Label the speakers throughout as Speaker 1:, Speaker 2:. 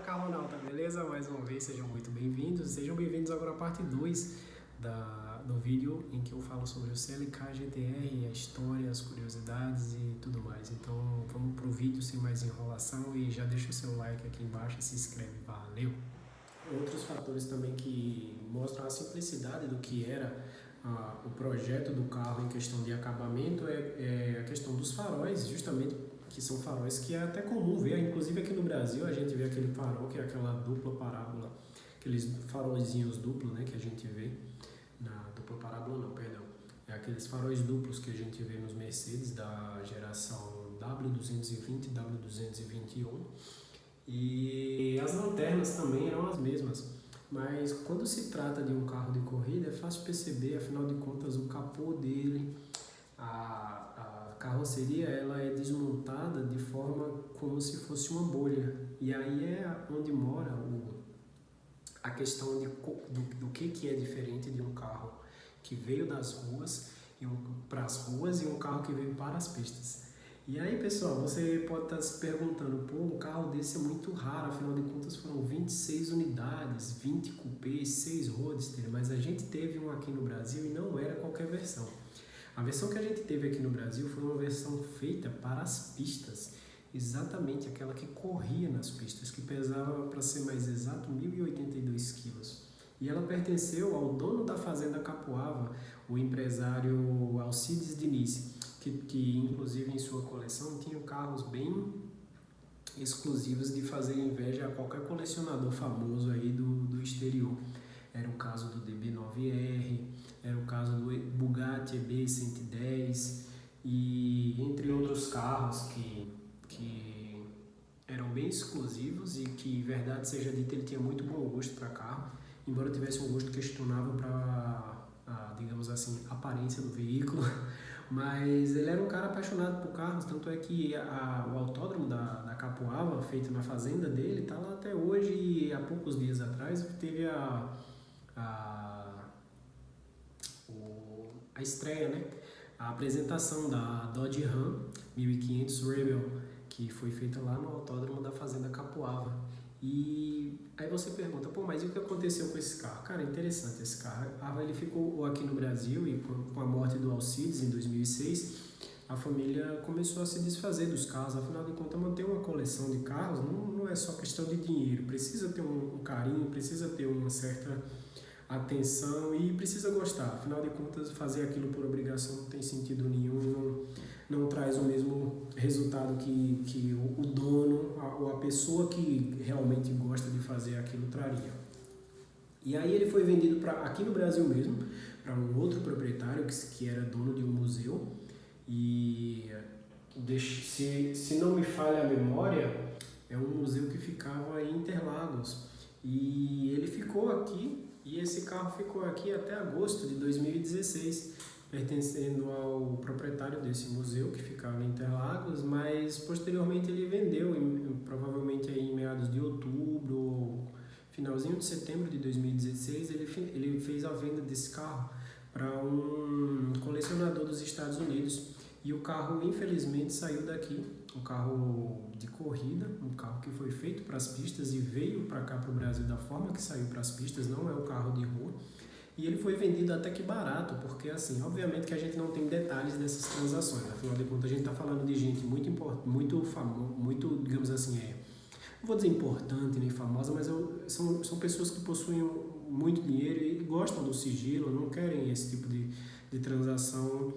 Speaker 1: Carronauta, beleza? Mais uma vez, sejam muito bem-vindos. Sejam bem-vindos agora à parte 2 do vídeo em que eu falo sobre o CLK GTR, a história, as curiosidades e tudo mais. Então vamos pro vídeo sem mais enrolação e já deixa o seu like aqui embaixo e se inscreve. Valeu! Outros fatores também que mostram a simplicidade do que era o projeto do carro em questão de acabamento é a questão dos faróis, justamente que são faróis que é até comum ver, inclusive aqui no Brasil a gente vê aquele farol que é aquela dupla parábola, aqueles faróizinhos duplos, né, que a gente vê na dupla parábola não, perdão, é aqueles faróis duplos que a gente vê nos Mercedes da geração W220 e W221 e as lanternas também eram as mesmas. Mas quando se trata de um carro de corrida é fácil perceber, afinal de contas o capô dele, a carroceria ela é desmontada de forma como se fosse uma bolha. E aí é onde mora a questão do que é diferente de um carro que veio das ruas para as ruas e um carro que veio para as pistas. E aí, pessoal, você pode estar se perguntando, pô, um carro desse é muito raro, afinal de contas foram 26 unidades, 20 cupês, 6 roadster, mas a gente teve um aqui no Brasil e não era qualquer versão. A versão que a gente teve aqui no Brasil foi uma versão feita para as pistas, exatamente aquela que corria nas pistas, que pesava, para ser mais exato, 1.082 quilos. E ela pertenceu ao dono da fazenda Capoava, o empresário Alcides Diniz, que inclusive em sua coleção tinha carros bem exclusivos de fazer inveja a qualquer colecionador famoso aí do exterior. Era o caso do DB9R, era o caso do Bugatti EB110 e entre outros carros que eram bem exclusivos e que, verdade seja dita, ele tinha muito bom gosto para carro, embora tivesse um gosto questionável para, digamos assim, a aparência do veículo. Mas ele era um cara apaixonado por carros, tanto é que o autódromo da Capoava, feito na fazenda dele, está lá até hoje e há poucos dias atrás teve a estreia, né? A apresentação da Dodge Ram 1500 Rebel, que foi feita lá no autódromo da fazenda Capoava. E aí você pergunta, pô, mas e o que aconteceu com esse carro? Cara, interessante esse carro. Ele ficou aqui no Brasil e com a morte do Alcides em 2006, a família começou a se desfazer dos carros. Afinal de contas, manter uma coleção de carros não é só questão de dinheiro. Precisa ter um carinho, precisa ter uma certa atenção e precisa gostar. Afinal de contas, fazer aquilo por obrigação não tem sentido nenhum, não traz o mesmo resultado que o dono ou a pessoa que realmente gosta de fazer aquilo traria. E aí ele foi vendido aqui no Brasil mesmo, para um outro proprietário que era dono de um museu. E se não me falha a memória, é um museu que ficava em Interlagos. E ele ficou aqui, e esse carro ficou aqui até agosto de 2016, pertencendo ao proprietário desse museu que ficava em Interlagos, mas posteriormente ele vendeu, provavelmente aí em meados de outubro ou finalzinho de setembro de 2016, ele fez a venda desse carro para um colecionador dos Estados Unidos. E o carro, infelizmente, saiu daqui, um carro de corrida, um carro que foi feito para as pistas e veio para cá, para o Brasil, da forma que saiu para as pistas, não é um carro de rua. E ele foi vendido até que barato, porque, assim, obviamente que a gente não tem detalhes dessas transações. Afinal de contas, a gente está falando de gente muito famosa, muito, digamos assim, não vou dizer importante nem famosa, mas são pessoas que possuem muito dinheiro e gostam do sigilo, não querem esse tipo de transação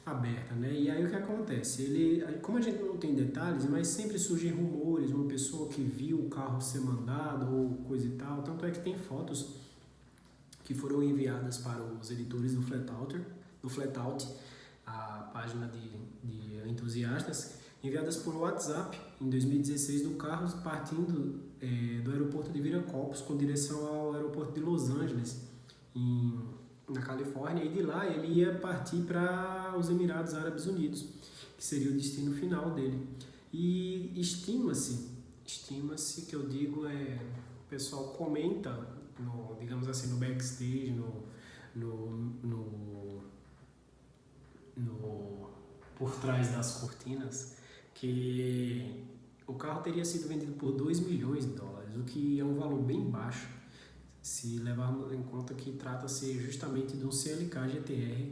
Speaker 1: aberta, né? E aí o que acontece? Como a gente não tem detalhes, mas sempre surgem rumores, uma pessoa que viu o carro ser mandado ou coisa e tal, tanto é que tem fotos que foram enviadas para os editores do Flatout, a página de entusiastas, enviadas por WhatsApp em 2016 do carro partindo do aeroporto de Viracopos com direção ao aeroporto de Los Angeles, na Califórnia, e de lá ele ia partir para os Emirados Árabes Unidos, que seria o destino final dele. E estima-se que eu digo, o pessoal comenta, digamos assim, no backstage, por trás das cortinas, que o carro teria sido vendido por 2 milhões de dólares, o que é um valor bem baixo, se levarmos em conta que trata-se justamente de um CLK GTR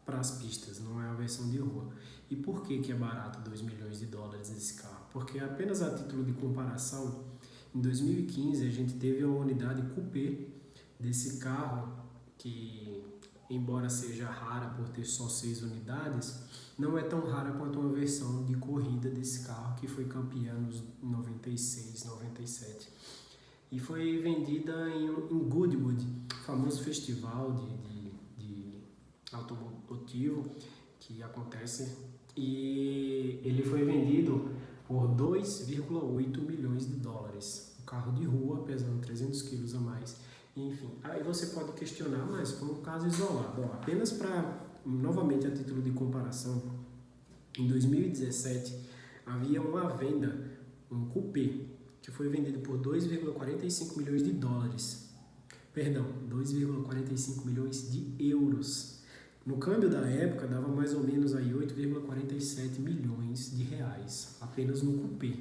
Speaker 1: para as pistas, não é a versão de rua. E por que é barato 2 milhões de dólares esse carro? Porque apenas a título de comparação, em 2015 a gente teve uma unidade coupé desse carro, que embora seja rara por ter só 6 unidades, não é tão rara quanto uma versão de corrida desse carro que foi campeã nos 96, 97. E foi vendida em Goodwood, famoso festival de automotivo que acontece, e ele foi vendido por 2,8 milhões de dólares. Um carro de rua pesando 300 quilos a mais. Enfim, aí você pode questionar, mas foi um caso isolado. Apenas para, novamente a título de comparação, em 2017 havia uma venda, um coupé, que foi vendido por 2,45 milhões de dólares. Perdão, 2,45 milhões de euros. No câmbio da época dava mais ou menos aí 8,47 milhões de reais, apenas no coupé.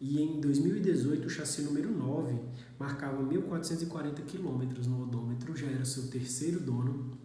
Speaker 1: E em 2018 o chassi número 9 marcava 1.440 km no odômetro, já era seu terceiro dono,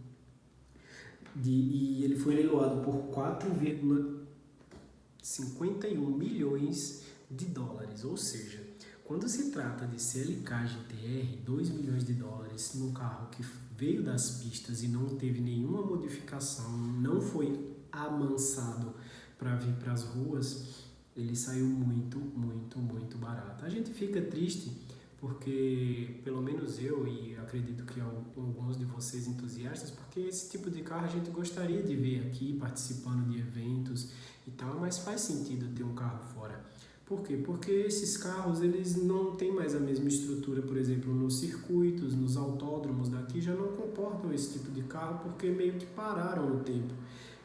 Speaker 1: e ele foi leiloado por 4,51 milhões de dólares, ou seja, quando se trata de CLK GTR, 2 milhões de dólares num carro que veio das pistas e não teve nenhuma modificação, não foi amansado para vir para as ruas, ele saiu muito, muito, muito barato. A gente fica triste porque, pelo menos eu e acredito que alguns de vocês entusiastas, porque esse tipo de carro a gente gostaria de ver aqui participando de eventos e tal, mas faz sentido ter um carro fora. Por quê? Porque esses carros eles não têm mais a mesma estrutura, por exemplo, nos circuitos, nos autódromos daqui já não comportam esse tipo de carro porque meio que pararam no tempo.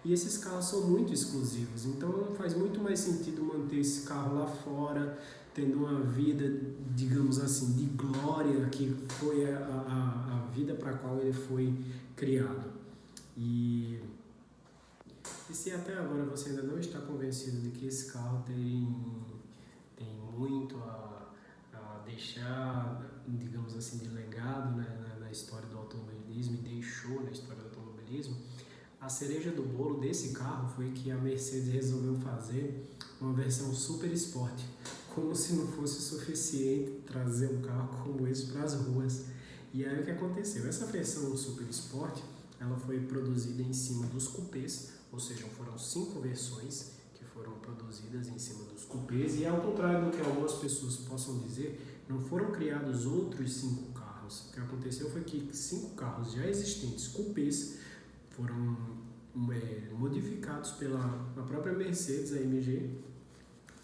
Speaker 1: E esses carros são muito exclusivos, então faz muito mais sentido manter esse carro lá fora, tendo uma vida, digamos assim, de glória, que foi a vida para a qual ele foi criado. E se até agora você ainda não está convencido de que esse carro tem muito a deixar, digamos assim, de legado, né, na história do automobilismo, e deixou na história do automobilismo, a cereja do bolo desse carro foi que a Mercedes resolveu fazer uma versão super sport, como se não fosse suficiente trazer um carro como esse para as ruas. E aí o que aconteceu? Essa versão super sport, ela foi produzida em cima dos coupés, ou seja, foram 5 versões que foram produzidas em cima dos coupés, e ao contrário do que algumas pessoas possam dizer, não foram criados outros 5 carros. O que aconteceu foi que 5 carros já existentes, coupés, foram modificados pela própria Mercedes, a AMG,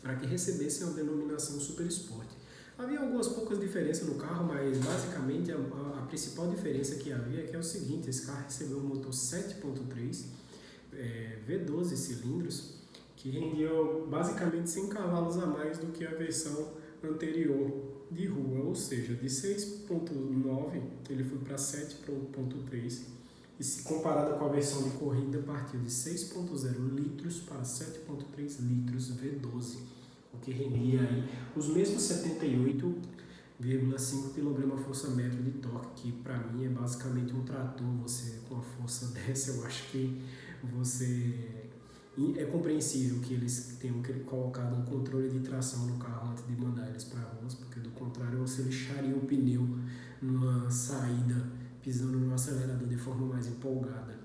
Speaker 1: para que recebessem a denominação Super Sport. Havia algumas poucas diferenças no carro, mas basicamente a principal diferença que havia é que é o seguinte: esse carro recebeu um motor 7.3 V12 cilindros, que rendia basicamente 100 cavalos a mais do que a versão anterior de rua, ou seja, de 6.9 ele foi para 7.3, e se comparada com a versão de corrida, partiu de 6.0 litros para 7.3 litros V12, o que rendia aí os mesmos 78,5 kgfm de torque, que para mim é basicamente um trator. Você com a força dessa, eu acho que é compreensível que eles tenham colocado um controle de tração no carro antes de mandar eles para ruas, porque do contrário você lixaria o pneu numa saída, pisando no acelerador de forma mais empolgada.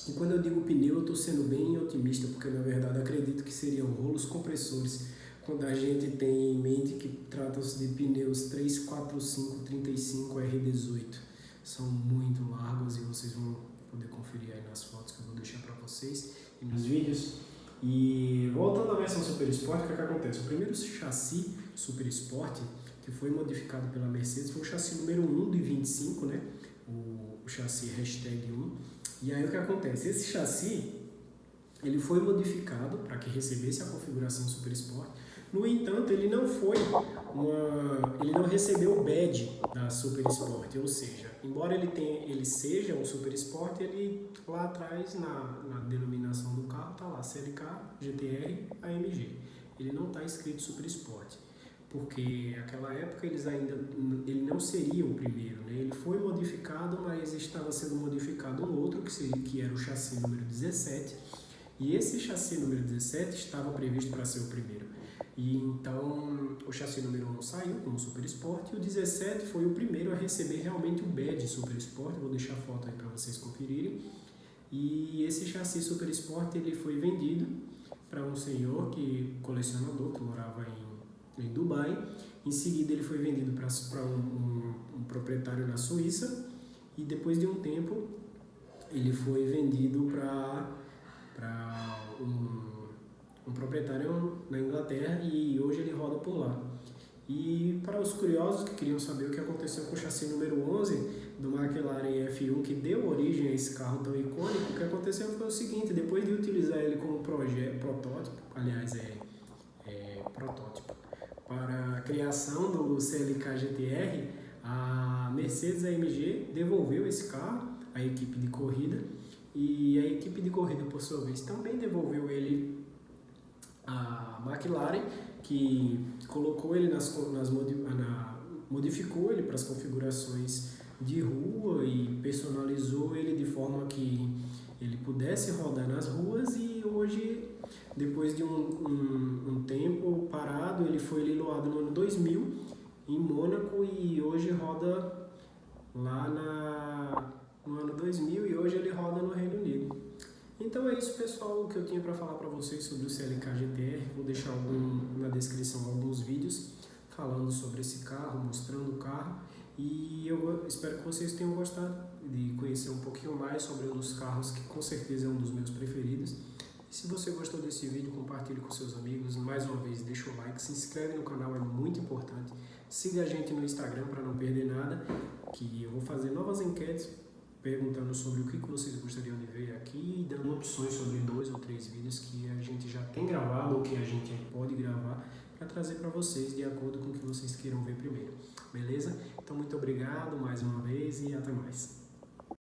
Speaker 1: E quando eu digo pneu, eu estou sendo bem otimista, porque na verdade acredito que seriam rolos compressores, quando a gente tem em mente que tratam-se de pneus 345-35 R18. São muito largos e vocês vão poder conferir aí nas fotos que eu vou deixar para vocês e nos vídeos. E voltando à versão Super Sport, o que acontece? O primeiro chassi Super Sport que foi modificado pela Mercedes foi o chassi número 1 de 25, né? O chassi #1. E aí o que acontece? Esse chassi ele foi modificado para que recebesse a configuração Super Sport. No entanto, ele não recebeu o badge da Super Sport, ou seja, embora ele seja um Super Sport, ele lá atrás na denominação do carro está lá CLK GTR AMG. ele não está escrito Super Sport, porque naquela época ele não seria o primeiro, né? Ele foi modificado, mas estava sendo modificado um outro, que era o chassi número 17, e esse chassi número 17 estava previsto para ser o primeiro. E então o chassi número 1 saiu como Super Sport e o 17 foi o primeiro a receber realmente o badge Super Sport. Vou deixar a foto aí para vocês conferirem. E esse chassi Super Sport ele foi vendido para um senhor colecionador que morava em Dubai. Em seguida ele foi vendido para um proprietário na Suíça e depois de um tempo ele foi vendido para um proprietário na Inglaterra e hoje ele roda por lá. E para os curiosos que queriam saber o que aconteceu com o chassi número 11 do McLaren F1, que deu origem a esse carro tão icônico, o que aconteceu foi o seguinte: depois de utilizar ele como protótipo, protótipo, para a criação do CLK GTR, a Mercedes AMG devolveu esse carro à equipe de corrida, e a equipe de corrida, por sua vez, também devolveu ele à McLaren, que colocou ele modificou ele para as configurações de rua e personalizou ele de forma que ele pudesse rodar nas ruas. E hoje, depois de um tempo parado, ele foi leiloado no ano 2000 em Mônaco e hoje roda lá no ano 2000 e hoje ele roda no Reino Unido. Então é isso, pessoal, o que eu tinha para falar para vocês sobre o CLK GTR. Vou deixar na descrição alguns vídeos falando sobre esse carro, mostrando o carro. E eu espero que vocês tenham gostado de conhecer um pouquinho mais sobre um dos carros que com certeza é um dos meus preferidos. E se você gostou desse vídeo, compartilhe com seus amigos. Mais uma vez, deixa o like, se inscreve no canal, é muito importante. Siga a gente no Instagram para não perder nada, que eu vou fazer novas enquetes perguntando sobre o que vocês gostariam de ver aqui, dando opções sobre 2 ou 3 vídeos que a gente já tem gravado ou que a gente pode gravar para trazer para vocês de acordo com o que vocês queiram ver primeiro, beleza? Então muito obrigado mais uma vez e até mais.